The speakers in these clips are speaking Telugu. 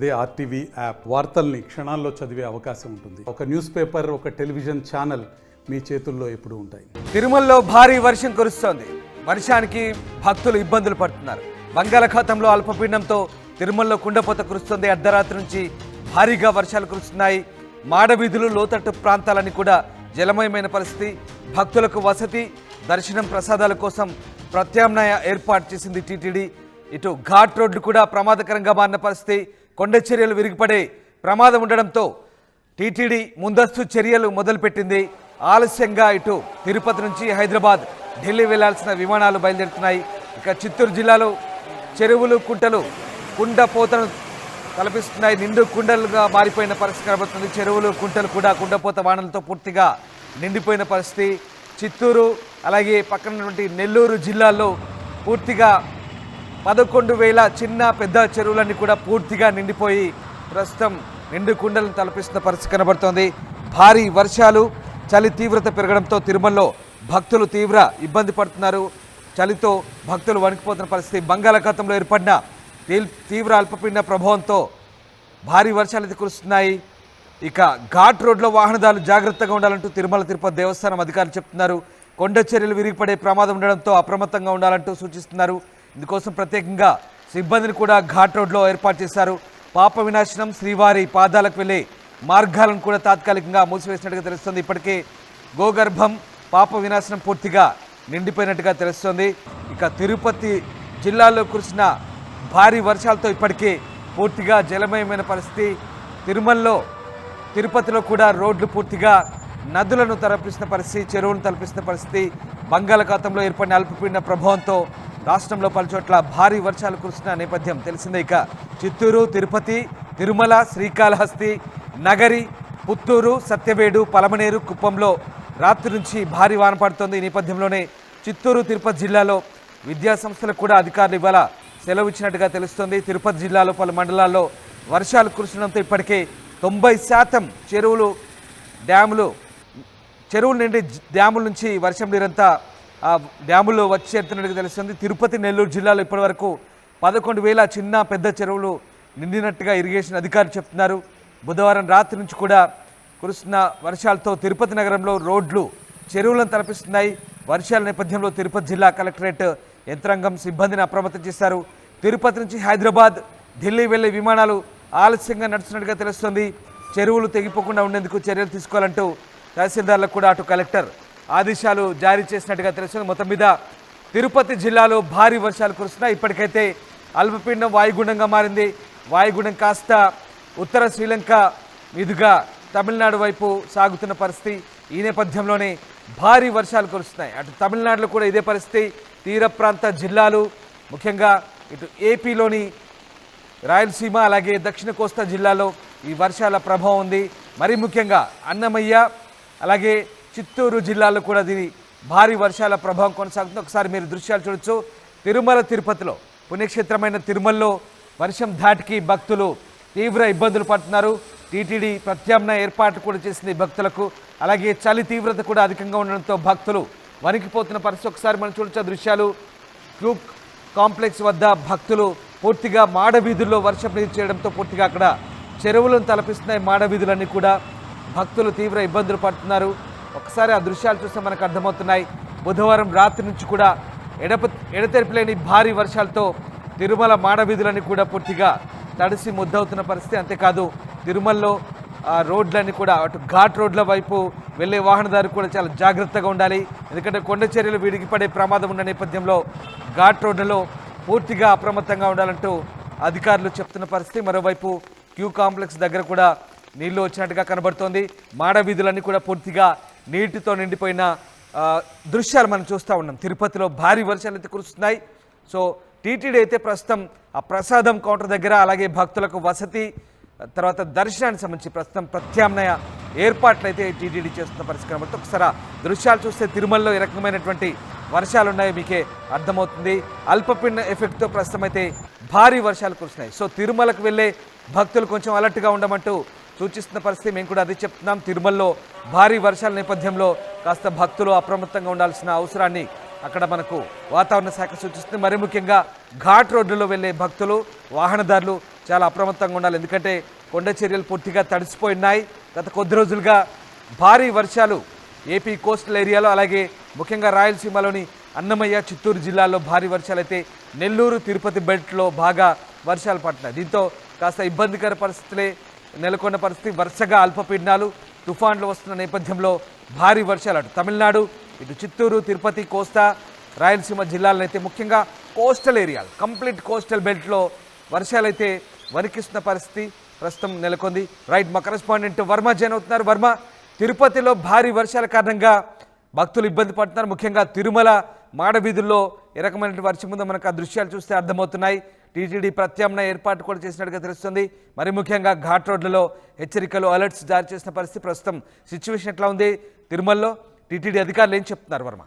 అదే ఆర్టీవీ యాప్ వార్తల్ని క్షణాల్లో చదివే అవకాశం ఉంటుంది. ఒక న్యూస్ పేపర్, ఒక టెలివిజన్ ఛానల్ మీ చేతుల్లో ఎప్పుడూ ఉంటాయి. తిరుమలలో భారీ వర్షం కురుస్తోంది. వర్షానికి భక్తులు ఇబ్బందులు పడుతున్నారు. బంగాళాఖాతంలో అల్పపీడనంతో తిరుమలలో కుండపోత కురుస్తుంది. అర్ధరాత్రి నుంచి భారీగా వర్షాలు కురుస్తున్నాయి. మాడవీధులు, లోతట్టు ప్రాంతాలన్నీ కూడా జలమయమైన పరిస్థితి. భక్తులకు వసతి, దర్శనం, ప్రసాదాల కోసం ప్రత్యామ్నాయ ఏర్పాటు చేసింది టీటీడీ. ఇటు ఘాట్ రోడ్లు కూడా ప్రమాదకరంగా మారిన పరిస్థితి. కొండ చర్యలు విరిగిపడే ప్రమాదం ఉండడంతో టీటీడీ ముందస్తు చర్యలు మొదలుపెట్టింది. ఆలస్యంగా ఇటు తిరుపతి నుంచి హైదరాబాద్, ఢిల్లీ వెళ్లాల్సిన విమానాలు బయలుదేరుతున్నాయి. ఇక చిత్తూరు జిల్లాలో చెరువులు, కుంటలు కుండపోతను తలపిస్తున్నాయి. నిండు కుండలుగా మారిపోయిన పరిస్థితి కనబడుతుంది. చెరువులు, కుంటలు కూడా కుండపోత వానలతో పూర్తిగా నిండిపోయిన పరిస్థితి. చిత్తూరు అలాగే పక్కనటువంటి నెల్లూరు జిల్లాల్లో పూర్తిగా 11,000 చిన్న పెద్ద చెరువులన్నీ కూడా పూర్తిగా నిండిపోయి ప్రస్తుతం నిండు కుండలను తలపిస్తున్న పరిస్థితి కనబడుతోంది. భారీ వర్షాలు, చలి తీవ్రత పెరగడంతో తిరుమలలో భక్తులు తీవ్ర ఇబ్బంది పడుతున్నారు. చలితో భక్తులు వణికిపోతున్న పరిస్థితి. బంగాళాఖాతంలో ఏర్పడిన తీవ్ర అల్పపీడన ప్రభావంతో భారీ వర్షాలు కురుస్తున్నాయి. ఇక ఘాట్ రోడ్లో వాహనదారులు జాగ్రత్తగా ఉండాలంటూ తిరుమల తిరుపతి దేవస్థానం అధికారులు చెప్తున్నారు. కొండ చర్యలు విరిగిపడే ప్రమాదం ఉండడంతో అప్రమత్తంగా ఉండాలంటూ సూచిస్తున్నారు. ఇందుకోసం ప్రత్యేకంగా సిబ్బందిని కూడా ఘాట్ రోడ్లో ఏర్పాటు చేశారు. పాప వినాశనం, శ్రీవారి పాదాలకు వెళ్ళే మార్గాలను కూడా తాత్కాలికంగా మూసివేసినట్టుగా తెలుస్తుంది. ఇప్పటికే గోగర్భం, పాప వినాశనం పూర్తిగా నిండిపోయినట్టుగా తెలుస్తుంది. ఇక తిరుపతి జిల్లాలో కురిసిన భారీ వర్షాలతో ఇప్పటికే పూర్తిగా జలమయమైన పరిస్థితి. తిరుపతిలో కూడా రోడ్లు పూర్తిగా నదులను తలపిస్తున్న పరిస్థితి, చెరువులను తలపిస్తున్న పరిస్థితి. బంగాళాఖాతంలో ఏర్పడిన అల్పపీడన ప్రభావంతో రాష్ట్రంలో పలుచోట్ల భారీ వర్షాలు కురుస్తున్న నేపథ్యం తెలిసిందే. ఇక చిత్తూరు, తిరుపతి, తిరుమల, శ్రీకాళహస్తి, నగరి, పుత్తూరు, సత్యవేడు, పలమనేరు, కుప్పంలో రాత్రి నుంచి భారీ వాన పడుతోంది. ఈ నేపథ్యంలోనే చిత్తూరు, తిరుపతి జిల్లాలో విద్యాసంస్థలకు కూడా అధికారులు ఇవాళ సెలవు ఇచ్చినట్టుగా తెలుస్తోంది. తిరుపతి జిల్లాలో పలు మండలాల్లో వర్షాలు కురుస్తుండడంతో ఇప్పటికే 90% చెరువులు నిండి డ్యాముల నుంచి వర్షం నీరంతా డ్యాముల్లో వచ్చి చేరుతున్నట్టుగా తెలుస్తుంది. తిరుపతి, నెల్లూరు జిల్లాలో ఇప్పటివరకు 11,000 చిన్న పెద్ద చెరువులు నిండినట్టుగా ఇరిగేషన్ అధికారులు చెప్తున్నారు. బుధవారం రాత్రి నుంచి కూడా కురుస్తున్న వర్షాలతో తిరుపతి నగరంలో రోడ్లు చెరువులను తలపిస్తున్నాయి. వర్షాల నేపథ్యంలో తిరుపతి జిల్లా కలెక్టరేట్ యంత్రాంగం సిబ్బందిని అప్రమత్తం చేశారు. తిరుపతి నుంచి హైదరాబాద్, ఢిల్లీ వెళ్లే విమానాలు ఆలస్యంగా నడుస్తున్నట్టుగా తెలుస్తుంది. చెరువులు తెగిపోకుండా ఉండేందుకు చర్యలు తీసుకోవాలంటూ తహసీల్దార్లకు కూడా అటు కలెక్టర్ ఆదేశాలు జారీ చేసినట్టుగా తెలుస్తుంది. మొత్తం మీద తిరుపతి జిల్లాలో భారీ వర్షాలు కురుస్తున్నాయి. ఇప్పటికైతే అల్పపీడనం వాయుగుండంగా మారింది. వాయుగుండం కాస్త ఉత్తర శ్రీలంక మీదుగా తమిళనాడు వైపు సాగుతున్న పరిస్థితి. ఈ నేపథ్యంలోనే భారీ వర్షాలు కురుస్తున్నాయి. అటు తమిళనాడులో కూడా ఇదే పరిస్థితి. తీర ప్రాంత జిల్లాలు, ముఖ్యంగా ఇటు ఏపీలోని రాయలసీమ అలాగే దక్షిణ కోస్తా జిల్లాలో ఈ వర్షాల ప్రభావం ఉంది. మరీ ముఖ్యంగా అన్నమయ్య అలాగే చిత్తూరు జిల్లాలో కూడా దీని భారీ వర్షాల ప్రభావం కొనసాగుతుంది. ఒకసారి మీరు దృశ్యాలు చూడొచ్చు. తిరుమల, తిరుపతిలో పుణ్యక్షేత్రమైన తిరుమలలో వర్షం ధాటికి భక్తులు తీవ్ర ఇబ్బందులు పడుతున్నారు. టీటీడీ ప్రత్యామ్నాయ ఏర్పాటు కూడా చేసింది భక్తులకు. అలాగే చలి తీవ్రత కూడా అధికంగా ఉండడంతో భక్తులు వణికిపోతున్న పరిస్థితి ఒకసారి మనం చూడొచ్చు. దృశ్యాలు క్యూ కాంప్లెక్స్ వద్ద భక్తులు పూర్తిగా మాడవీధుల్లో వర్షం నీరు చేయడంతో పూర్తిగా అక్కడ చెరువులను తలపిస్తున్నాయి. మాడవీధులన్నీ కూడా భక్తులు తీవ్ర ఇబ్బందులు పడుతున్నారు. ఒకసారి ఆ దృశ్యాలు చూస్తే మనకు అర్థమవుతున్నాయి. బుధవారం రాత్రి నుంచి కూడా ఎడతెరిపిలేని భారీ వర్షాలతో తిరుమల మాడవీధులన్నీ కూడా పూర్తిగా తడిసి ముద్దవుతున్న పరిస్థితి. అంతేకాదు తిరుమలలో రోడ్లన్నీ కూడా అటు ఘాట్ రోడ్ల వైపు వెళ్ళే వాహనదారు కూడా చాలా జాగ్రత్తగా ఉండాలి. ఎందుకంటే కొండ చర్యలు విడిగిపడే ప్రమాదం ఉన్న నేపథ్యంలో ఘాట్ రోడ్లలో పూర్తిగా అప్రమత్తంగా ఉండాలంటూ అధికారులు చెప్తున్న పరిస్థితి. మరోవైపు క్యూ కాంప్లెక్స్ దగ్గర కూడా నీళ్లు వచ్చినట్టుగా కనబడుతోంది. మాడవీధులన్నీ కూడా పూర్తిగా నీటితో నిండిపోయిన దృశ్యాలు మనం చూస్తూ ఉన్నాం. తిరుపతిలో భారీ వర్షాలు అయితే కురుస్తున్నాయి. సో టీటీడీ అయితే ప్రస్తుతం ఆ ప్రసాదం కౌంటర్ దగ్గర అలాగే భక్తులకు వసతి, తర్వాత దర్శనానికి సంబంధించి ప్రస్తుతం ప్రత్యామ్నాయ ఏర్పాట్లు అయితే టీటీడీ చేస్తున్న పరిస్థితి కనబడుతుంది. ఒకసారి దృశ్యాలు చూస్తే తిరుమలలో ఏ రకమైనటువంటి వర్షాలు ఉన్నాయో మీకే అర్థమవుతుంది. అల్పపీడన ఎఫెక్ట్తో ప్రస్తుతం అయితే భారీ వర్షాలు కురుస్తున్నాయి. సో తిరుమలకు వెళ్ళే భక్తులు కొంచెం అలర్ట్గా ఉండమంటూ సూచిస్తున్న పరిస్థితి. మేము కూడా అది చెప్తున్నాం. తిరుమలలో భారీ వర్షాల నేపథ్యంలో కాస్త భక్తులు అప్రమత్తంగా ఉండాల్సిన అవసరాన్ని అక్కడ మనకు వాతావరణ శాఖ సూచిస్తుంది. మరి ముఖ్యంగా ఘాట్ రోడ్లలో వెళ్ళే భక్తులు, వాహనదారులు చాలా అప్రమత్తంగా ఉండాలి. ఎందుకంటే కొండ చర్యలు పూర్తిగా తడిసిపోయినాయి. గత కొద్ది రోజులుగా భారీ వర్షాలు ఏపీ కోస్టల్ ఏరియాలో, అలాగే ముఖ్యంగా రాయలసీమలోని అన్నమయ్య, చిత్తూరు జిల్లాల్లో భారీ వర్షాలు అయితే నెల్లూరు, తిరుపతి బెల్ట్లో బాగా వర్షాలు పడుతున్నాయి. దీంతో కాస్త ఇబ్బందికర పరిస్థితులే నెలకొన్న పరిస్థితి. వరుసగా అల్పపీడనాలు, తుఫాన్లు వస్తున్న నేపథ్యంలో భారీ వర్షాలు అటు తమిళనాడు, ఇటు చిత్తూరు, తిరుపతి, కోస్తా, రాయలసీమ జిల్లాలనైతే ముఖ్యంగా కోస్టల్ ఏరియాలు, కంప్లీట్ కోస్టల్ బెల్ట్లో వర్షాలైతే వణికిస్తున్న పరిస్థితి ప్రస్తుతం నెలకొంది. రైట్, మా కరెస్పాండెంట్ వర్మ జాయిన్ అవుతున్నారు. వర్మ, తిరుపతిలో భారీ వర్షాల కారణంగా భక్తులు ఇబ్బంది పడుతున్నారు. ముఖ్యంగా తిరుమల మాడవీధుల్లో ఏ రకమైన వర్షం ఉందో మనకు ఆ దృశ్యాలు చూస్తే అర్థమవుతున్నాయి. టీటీడీ ప్రత్యామ్నాయ ఏర్పాటు కూడా చేసినట్టుగా తెలుస్తుంది. మరి ముఖ్యంగా ఘాట్ రోడ్లలో హెచ్చరికలు, అలర్ట్స్ జారీ చేసిన పరిస్థితి. ప్రస్తుతం సిచ్యువేషన్ ఎట్లా ఉంది తిరుమలలో? టీటీడీ అధికారులు ఏం చెప్తున్నారు వర్మ?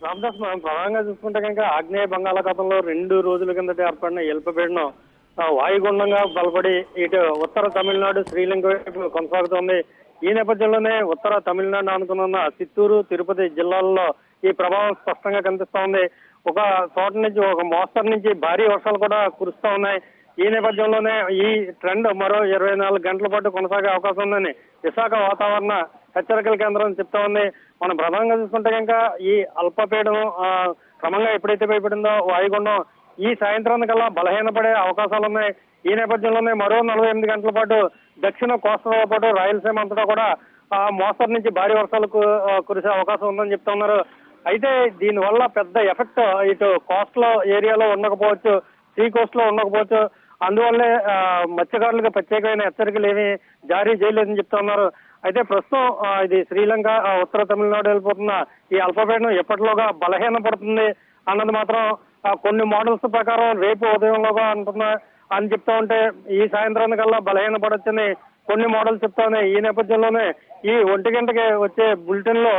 రామదాస్, మనం ప్రధానంగా చూసుకుంటే కనుక ఆగ్నేయ బంగాళాఖాతంలో 2 రోజుల కిందట ఏర్పడిన అల్పపీడనం వాయుగుండంగా బలపడి ఇటు ఉత్తర తమిళనాడు, శ్రీలంక వైపు కొనసాగుతోంది. ఈ నేపథ్యంలోనే ఉత్తర తమిళనాడు ఆనుకున్న చిత్తూరు, తిరుపతి జిల్లాల్లో ఈ ప్రభావం స్పష్టంగా కనిపిస్తోంది. ఒక చోట నుంచి, ఒక మోస్తరు నుంచి భారీ వర్షాలు కూడా కురుస్తూ ఉన్నాయి. ఈ నేపథ్యంలోనే ఈ ట్రెండ్ మరో 24 గంటల పాటు కొనసాగే అవకాశం ఉందని విశాఖ వాతావరణ హెచ్చరికల కేంద్రం చెప్తా ఉంది. మనం ప్రధానంగా చూసుకుంటే కనుక ఈ అల్పపీడనం క్రమంగా ఎప్పుడైతే భయపడిందో వాయుగుండం ఈ సాయంత్రానికల్లా బలహీనపడే అవకాశాలు ఉన్నాయి. ఈ నేపథ్యంలోనే మరో 48 గంటల పాటు దక్షిణ కోస్తాతో పాటు రాయలసీమ అంతటా కూడా మోస్తరు నుంచి భారీ వర్షాలు కురిసే అవకాశం ఉందని చెప్తా ఉన్నారు. అయితే దీనివల్ల పెద్ద ఎఫెక్ట్ ఇటు కోస్టల్ ఏరియాలో ఉండకపోవచ్చు, సీ కోస్ట్ లో ఉండకపోవచ్చు. అందువల్లే మత్స్యకారులకు ప్రత్యేకమైన హెచ్చరికలు ఏమీ జారీ చేయలేదని చెప్తా ఉన్నారు. అయితే ప్రస్తుతం ఇది శ్రీలంక, ఉత్తర తమిళనాడు వెళ్ళిపోతున్న ఈ అల్పపీడనం ఎప్పటిలోగా బలహీన పడుతుంది అన్నది మాత్రం కొన్ని మోడల్స్ ప్రకారం రేపు ఉదయంలోగా అని చెప్తా ఉంటే ఈ సాయంత్రానికల్లా బలహీన పడొచ్చని కొన్ని మోడల్స్ చెప్తా ఉన్నాయి. ఈ నేపథ్యంలోనే ఈ 1 గంటకి వచ్చే బులెటిన్ లో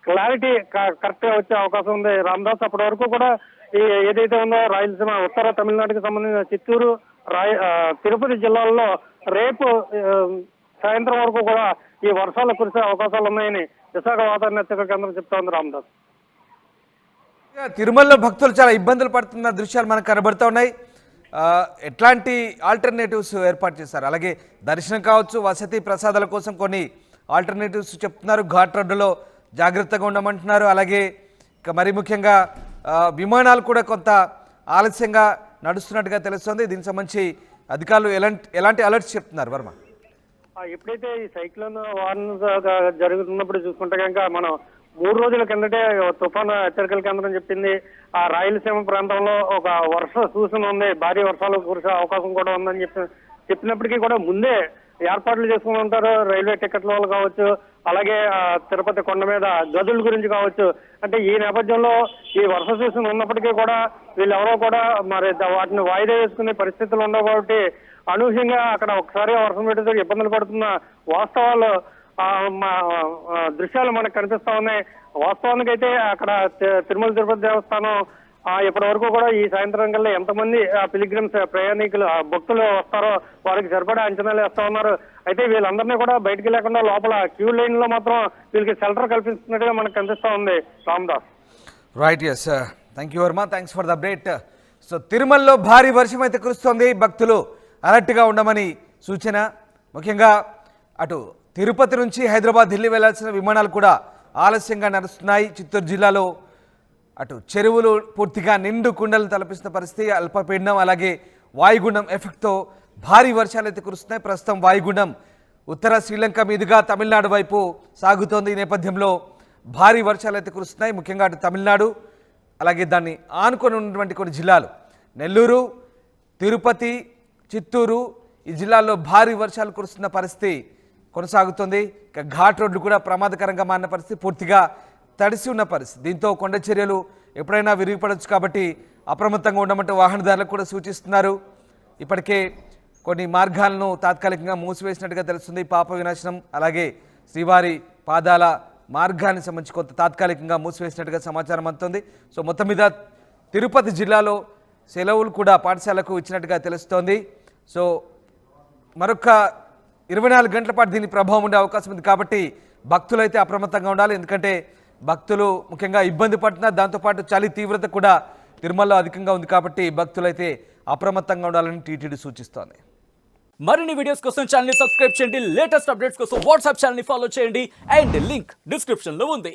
క్లారిటీ కరెక్ట్ గా వచ్చే అవకాశం ఉంది. రామదాస్, అప్పటి వరకు కూడా ఈ ఏదైతే ఉందో రాయలసీమ, ఉత్తర తమిళనాడుకి సంబంధించిన చిత్తూరు, తిరుపతి జిల్లాల్లో రేపు సాయంత్రం వరకు కూడా ఈ వర్షాలు కురిసే అవకాశాలు ఉన్నాయని విశాఖ వాతావరణ హెచ్చరికల కేంద్రం చెప్తా ఉంది. రామదాస్, తిరుమలలో భక్తులు చాలా ఇబ్బందులు పడుతున్న దృశ్యాలు మనకు కనబడుతూ ఉన్నాయి. ఎట్లాంటి ఆల్టర్నేటివ్స్ ఏర్పాటు చేస్తారు? అలాగే దర్శనం కావచ్చు, వసతి ప్రసాదాల కోసం కొన్ని ఆల్టర్నేటివ్స్ చెప్తున్నారు. ఘాట్ రోడ్డులో జాగ్రత్తగా ఉండమంటున్నారు. అలాగే ఇక మరీ ముఖ్యంగా విమానాలు కూడా కొంత ఆలస్యంగా నడుస్తున్నట్టుగా తెలుస్తుంది. దీనికి సంబంధించి అధికారులు ఎలాంటి అలర్ట్స్ చెప్తున్నారు వర్మ? ఎప్పుడైతే ఈ సైక్లోన్ వార్న్ జరుగుతున్నప్పుడు చూసుకుంటే కనుక మనం 3 రోజుల కిందటే తుఫాను హెచ్చరికల కేంద్రం చెప్పింది ఆ రాయలసీమ ప్రాంతంలో ఒక వర్ష సూచన ఉంది, భారీ వర్షాలు కురిసే అవకాశం కూడా ఉందని చెప్పినప్పటికీ కూడా ముందే ఏర్పాట్లు చేసుకుని ఉంటారు. రైల్వే టికెట్ల వాళ్ళు కావచ్చు, అలాగే తిరుపతి కొండ మీద గదుల గురించి కావచ్చు. అంటే ఈ నేపథ్యంలో ఈ వర్ష సూచన ఉన్నప్పటికీ కూడా వీళ్ళెవరో కూడా మరి వాటిని వాయిదా వేసుకునే పరిస్థితులు ఉండవు. కాబట్టి అనూహ్యంగా అక్కడ ఒకసారి వర్షం పెడితే ఇబ్బందులు పడుతున్న వాస్తవాలు దృశ్యాలు మనకు కనిపిస్తా ఉన్నాయి. వాస్తవానికైతే అక్కడ తిరుమల తిరుపతి దేవస్థానం ఇప్పటి వరకు కూడా ఈ సాయంత్రం కల్లా ఎంతమంది పిలిగ్రిమ్స్, ప్రయాణికులు, భక్తులు వస్తారో వారికి సరిపడా అంచనాలు వేస్తా ఉన్నారు. అయితే వీళ్ళందరినీ కూడా బయటికి లేకుండా లోపల క్యూ లైన్ లో మాత్రం వీళ్ళకి షెల్టర్ కల్పిస్తున్నట్టుగా మనకు కనిపిస్తా ఉంది. Ramadas, right, yes, thank you Varma, thanks for the update. So తిరుమలలో భారీ వర్షం అయితే కురుస్తోంది. భక్తులు అలర్ట్గా ఉండమని సూచన. ముఖ్యంగా అటు తిరుపతి నుంచి హైదరాబాద్, ఢిల్లీ వెళ్లాల్సిన విమానాలు కూడా ఆలస్యంగా నడుస్తున్నాయి. చిత్తూరు జిల్లాలో అటు చెరువులు పూర్తిగా నిండు కుండలు తలపిస్తున్న పరిస్థితి. అల్పపీడనం అలాగే వాయుగుండం ఎఫెక్ట్తో భారీ వర్షాలు అయితే కురుస్తున్నాయి. ప్రస్తుతం వాయుగుండం ఉత్తర శ్రీలంక మీదుగా తమిళనాడు వైపు సాగుతోంది. ఈ నేపథ్యంలో భారీ వర్షాలు అయితే కురుస్తున్నాయి. ముఖ్యంగా అటు తమిళనాడు అలాగే దాన్ని ఆనుకొని ఉన్నటువంటి కొన్ని జిల్లాలు నెల్లూరు, తిరుపతి, చిత్తూరు ఈ జిల్లాల్లో భారీ వర్షాలు కురుస్తున్న పరిస్థితి కొనసాగుతుంది. ఇక ఘాట్ రోడ్లు కూడా ప్రమాదకరంగా మారిన పరిస్థితి, పూర్తిగా తడిసి ఉన్న పరిస్థితి. దీంతో కొండ చర్యలు ఎప్పుడైనా విరిగిపడవచ్చు కాబట్టి అప్రమత్తంగా ఉండమంటూ వాహనదారులకు కూడా సూచిస్తున్నారు. ఇప్పటికే కొన్ని మార్గాలను తాత్కాలికంగా మూసివేసినట్టుగా తెలుస్తుంది. పాప వినాశనం అలాగే శ్రీవారి పాదాల మార్గానికి సంబంధించి కొంత తాత్కాలికంగా మూసివేసినట్టుగా సమాచారం అందుతుంది. సో మొత్తం మీద తిరుపతి జిల్లాలో సెలవులు కూడా పాఠశాలకు ఇచ్చినట్టుగా తెలుస్తోంది. సో మరొక 24 గంటల పాటు దీని ప్రభావం ఉండే అవకాశం ఉంది కాబట్టి భక్తులైతే అప్రమత్తంగా ఉండాలి. ఎందుకంటే భక్తులు ముఖ్యంగా ఇబ్బంది పడుతున్నారు. దాంతోపాటు చలి తీవ్రత కూడా తిరుమలలో అధికంగా ఉంది కాబట్టి భక్తులైతే అప్రమత్తంగా ఉండాలని టీటీడీ సూచిస్తోంది. మరిన్ని వీడియోస్ కోసం ఛానల్ ని సబ్స్క్రైబ్ చేయండి. లేటెస్ట్ అప్డేట్స్ కోసం వాట్సాప్ ఛానల్ ని ఫాలో చేయండి. అండ్ లింక్ డిస్క్రిప్షన్ లో ఉంది.